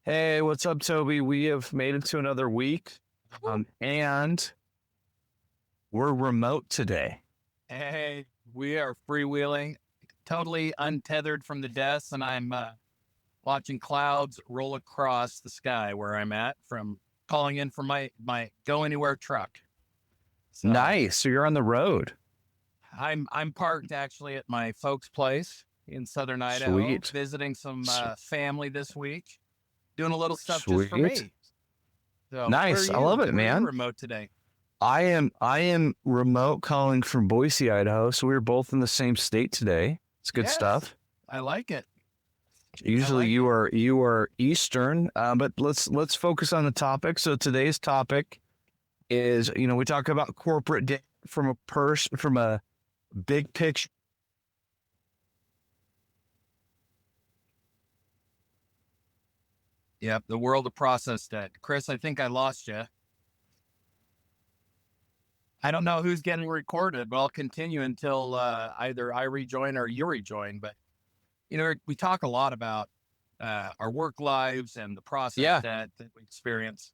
Hey, what's up, Toby? We have made it to another week, and we're remote today. Hey, we are freewheeling, totally untethered from the desk, and I'm watching clouds roll across the sky where I'm at from calling in from my go anywhere truck. So Nice. So you're on the road. I'm parked actually at my folks' place in southern Idaho, Sweet. visiting some S- family this week, doing a little stuff just for Sweet. me. So where are Nice. I love you? it, Where are you man. remote today? I am remote calling from Boise, Idaho. So we're both in the same state today. It's good Yes, stuff. I like it. I Usually like you it. are you are Eastern, but let's focus on the topic. So today's topic is, we talk about corporate debt from a big picture. Yep, the world of process debt. Chris, I think I lost you. I don't know who's getting recorded, but I'll continue until either I rejoin or you rejoin. But we talk a lot about our work lives and the process Yeah. that we experience.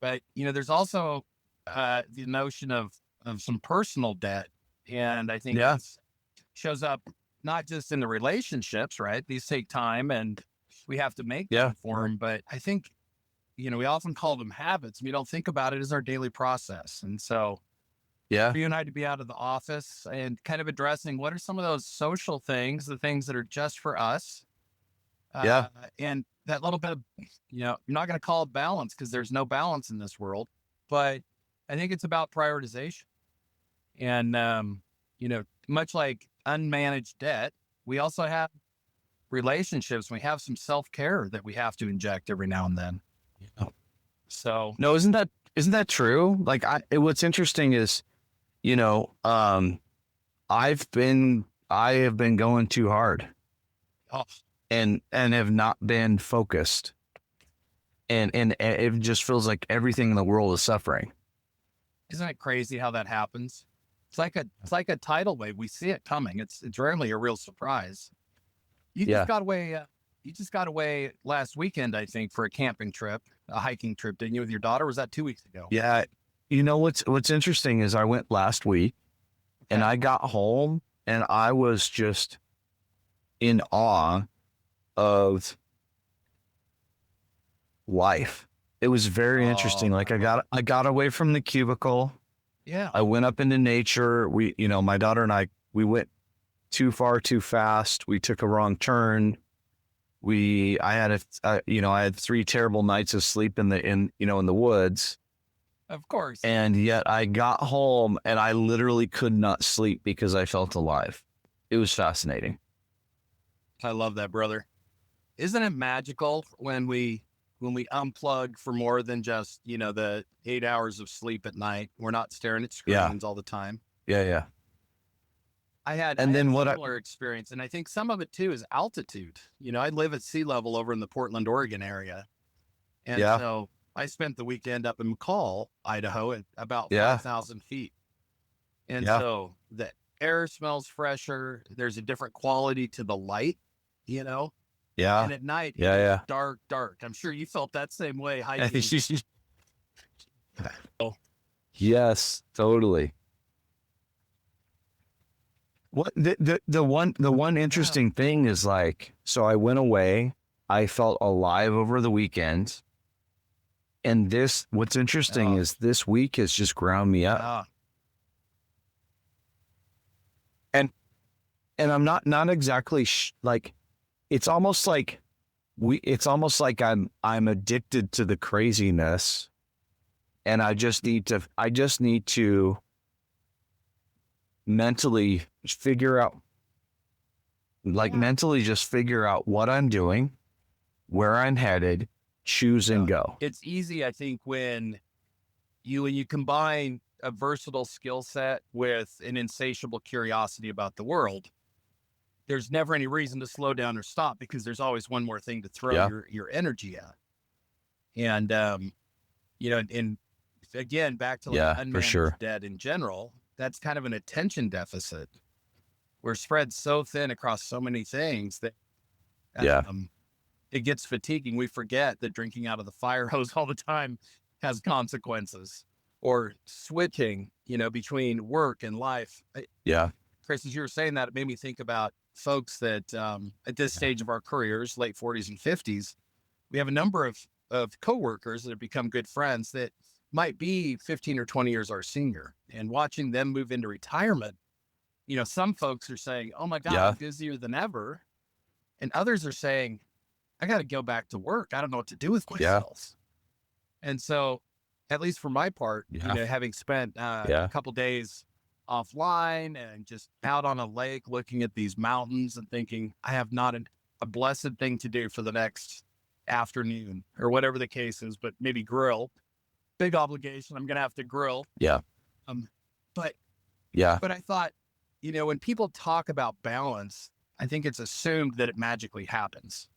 But there's also the notion of some personal debt, and I think Yeah. this shows up not just in the relationships, right? These take time, and we have to make Yeah. time for them. But I think we often call them habits. We don't think about it as our daily process, and so Yeah. for you and I to be out of the office and kind of addressing what are some of those social things, the things that are just for us. Yeah. And that little bit of, you're not going to call it balance because there's no balance in this world, but I think it's about prioritization. And, much like unmanaged debt, we also have relationships. We have some self care that we have to inject every now and then. Yeah. So, No, isn't that true? Like what's interesting is, you know, um, I have been going too hard oh, and have not been focused. And it just feels like everything in the world is suffering. isn't it crazy how that happens? It's like a tidal wave. We see it coming. It's rarely a real surprise. You just Yeah. got away. You just got away last weekend, I think, for a camping trip, a hiking trip, didn't you, with your daughter? Was that 2 weeks ago? Yeah. What's interesting is I went last week and Okay. I got home and I was just in awe of life. It was very interesting. Oh, Like I got away from the cubicle. yeah. I went up into nature. My daughter and we went too far too fast. We took a wrong turn. I had 3 terrible nights of sleep in the woods. Of course. And yet I got home and I literally could not sleep because I felt alive. It was fascinating. I love that, brother. Isn't it magical when we unplug for more than just the 8 hours of sleep at night? We're not staring at Yeah. screens all the time. Yeah. Yeah. I had I And had a then similar experience, and I think some of it too is altitude. I live at sea level over in the Portland, Oregon area, and yeah. so I spent the weekend up in McCall, Idaho, at about Yeah. 5,000 feet, and Yeah. so the air smells fresher. There's a different quality to the light, Yeah. and at night it gets Yeah. dark, dark. I'm sure you felt that same way Yeah. hiking. Oh, Yes, totally. What the one yeah. interesting thing is, like, so I went away, I felt alive over the weekend, and what's interesting Oh, is this week has just ground me up. yeah. And and I'm not exactly like, it's almost like I'm addicted to the craziness, and I just need to mentally figure out, Yeah. mentally just figure out what I'm doing, where I'm headed, choose and Yeah. go. It's easy, I think, when you combine a versatile skill set with an insatiable curiosity about the world. There's never any reason to slow down or stop because there's always one more thing to throw Yeah. your energy at. And and again, back to like Yeah, for unmanaged sure. debt in general, that's kind of an attention deficit. We're spread so thin across so many things that Yeah. um, it gets fatiguing. We forget that drinking out of the fire hose all the time has consequences, or switching, between work and life. Yeah. Chris, as you were saying that, it made me think about folks that at this stage of our careers, late 40s and 50s, we have a number of coworkers that have become good friends that might be 15 or 20 years our senior, and watching them move into retirement. Some folks are saying, oh my God, Yeah. I'm busier than ever. And others are saying, I got to go back to work. I don't know what to do with Yeah. myself. And so, at least for my part, Yeah. having spent Yeah. a couple days offline and just out on a lake looking at these mountains and thinking, I have not a blessed thing to do for the next afternoon or whatever the case is, but maybe grill. Big obligation. I'm going to have to grill. Yeah. But Yeah. But I thought, when people talk about balance, I think it's assumed that it magically happens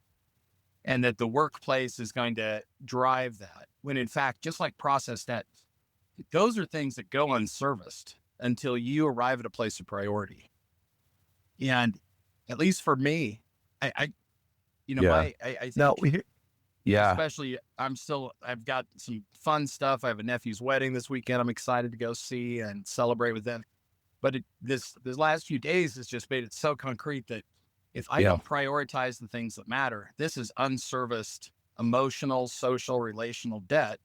and that the workplace is going to drive that. When in fact, just like peaceHow, those are things that go unserviced until you arrive at a place of priority. And at least for me, I think, No, yeah. especially I've got some fun stuff. I have a nephew's wedding this weekend. I'm excited to go see and celebrate with them. But this last few days has just made it so concrete that if I don't prioritize the things that matter, this is unserviced emotional, social, relational debt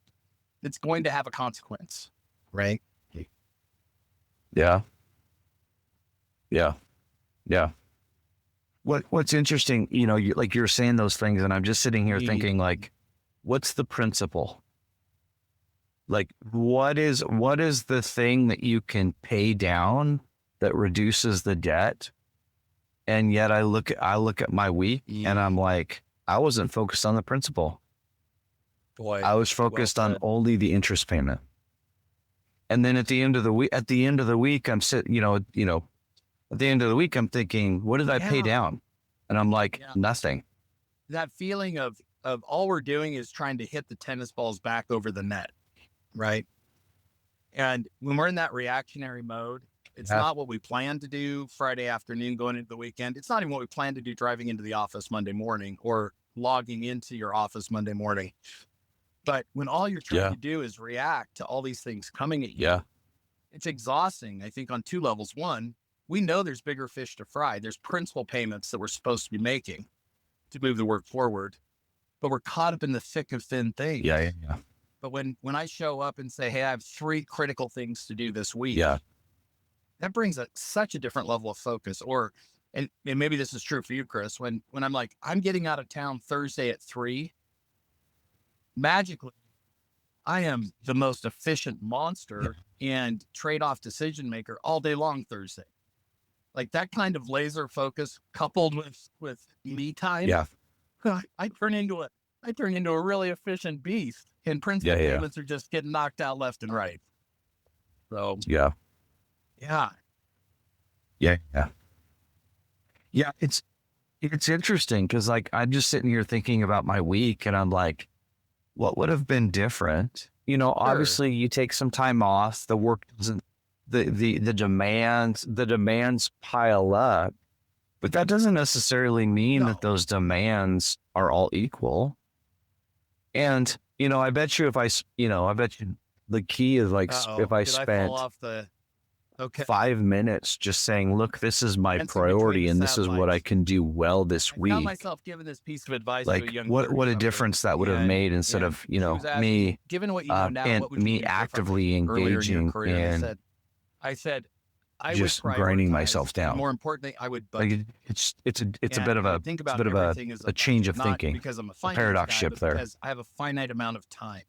that's going to have a consequence, right? Yeah. Yeah. Yeah. What's interesting, you're saying those things, and I'm just sitting here thinking, like, what's the principle? Like, what is the thing that you can pay down that reduces the debt? And yet I look at my week and I'm like, I wasn't focused on the principle. Boy, I was focused on only the interest payment. And then at the end of the week, I'm sitting, at the end of the week, I'm thinking, what did I pay down? And I'm like, nothing. That feeling of all we're doing is trying to hit the tennis balls back over the net, right? And when we're in that reactionary mode, it's not what we plan to do Friday afternoon going into the weekend. It's not even what we plan to do driving into the office Monday morning or logging into your office Monday morning. But when all you're trying to do is react to all these things coming at you, it's exhausting, I think, on two levels. One, we know there's bigger fish to fry. There's principal payments that we're supposed to be making to move the work forward, but we're caught up in the thick of thin things. Yeah. But when I show up and say, hey, I have 3 critical things to do this week, that brings such a different level of focus. And maybe this is true for you, Chris, when I'm like, I'm getting out of town Thursday at 3, magically, I am the most efficient monster and trade-off decision maker all day long Thursday. Like that kind of laser focus coupled with me time. I turn into a really efficient beast, and principal payments are just getting knocked out left and right. So Yeah. It's interesting because, like, I'm just sitting here thinking about my week and I'm like, what would have been different? Obviously you take some time off, the work doesn't, the demands pile up, but that doesn't necessarily mean that those demands are all equal. And, I bet you the key is like, if I spent 5 minutes just saying, look, this is my priority and this is what I can do well this week. I found myself giving this piece of advice like to a young what a difference that would have made instead of, me, given what you know now, and what would you me do actively engaging and I said, I just would grinding myself down. More importantly, I would budget. Like it's a bit of a change of thinking, because I'm a paradox shift there. Because I have a finite amount of time.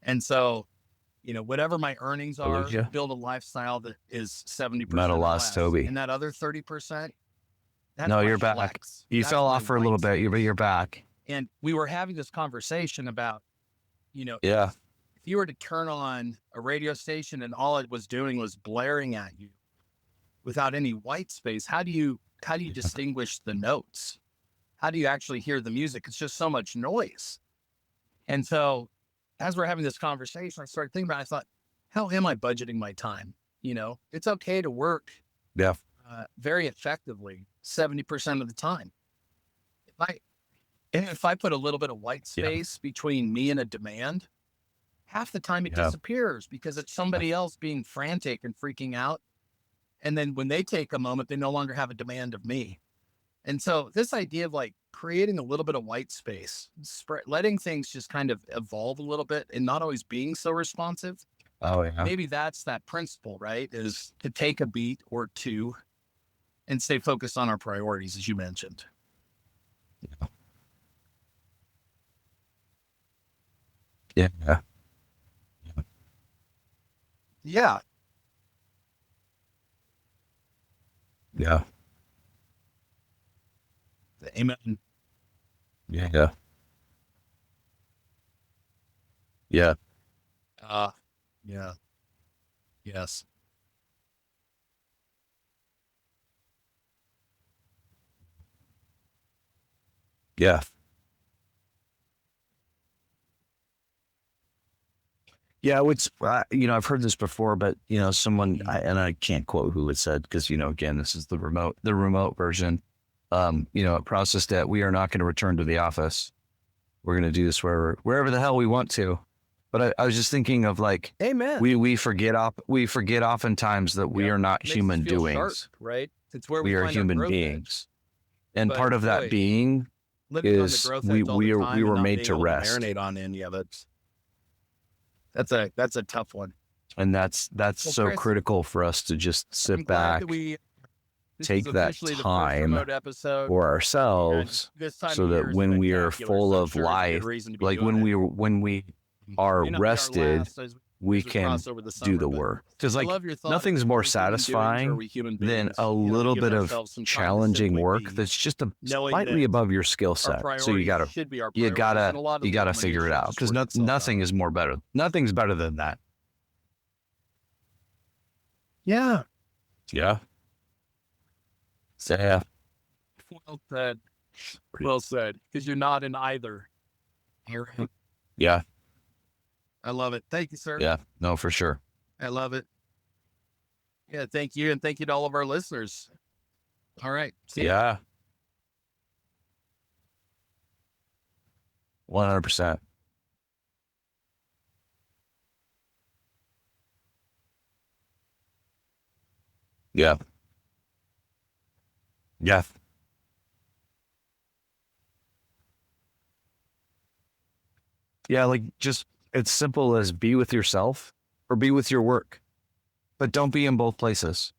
And so, whatever my earnings are, build a lifestyle that is 70% Not a or loss, less. Toby. And that other 30%, no, you're back. You fell off for a little bit, but you're back. And we were having this conversation about, if you were to turn on a radio station and all it was doing was blaring at you without any white space, how do you distinguish the notes? How do you actually hear the music? It's just so much noise. And so as we're having this conversation, I started thinking about it. I thought, how am I budgeting my time? It's okay to work very effectively 70% of the time. And if I put a little bit of white space between me and a demand, half the time it disappears because it's somebody else being frantic and freaking out. And then when they take a moment, they no longer have a demand of me. And so this idea of like creating a little bit of white space, letting things just kind of evolve a little bit and not always being so responsive. Oh yeah. Maybe that's that principle, right? Is to take a beat or two and stay focused on our priorities, as you mentioned. Yeah. Yeah. Yeah. Yeah. Amen. Yeah. Yeah. Yeah. Yeah. Yes. Yeah. Yeah, which I've heard this before, but someone and I can't quote who it said because again, this is the remote version. At purposeThe, we are not going to return to the office. We're going to do this wherever the hell we want to. But I was just thinking of like, amen. We forget oftentimes that we are not human doings, sharp, right? It's where we are human beings, and but part of that being is we were made to rest. Marinate on any of it. That's a tough one. And that's so Chris, critical for us to just sit back, take that time for ourselves so that when we are full of life, like when we are rested, we can do the work. Because like nothing's more satisfying than a little bit of challenging work that's just slightly above your skill set. So you gotta figure it out because nothing is more better. Nothing's better than that. Yeah. Yeah. So, yeah. Well said. Well said. Because you're not in either. Yeah. I love it. Thank you, sir. Yeah, no, for sure. I love it. Yeah, thank you. And thank you to all of our listeners. All right. Yeah. 100%. Yeah. Yeah. Yeah, like just it's simple as be with yourself or be with your work, but don't be in both places.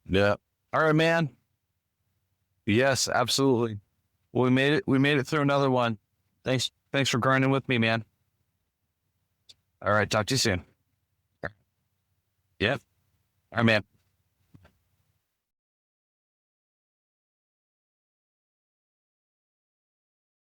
Yeah. All right, man. Yes, absolutely. Well, we made it. We made it through another one. Thanks for grinding with me, man. All right. Talk to you soon. Yep. All right, man.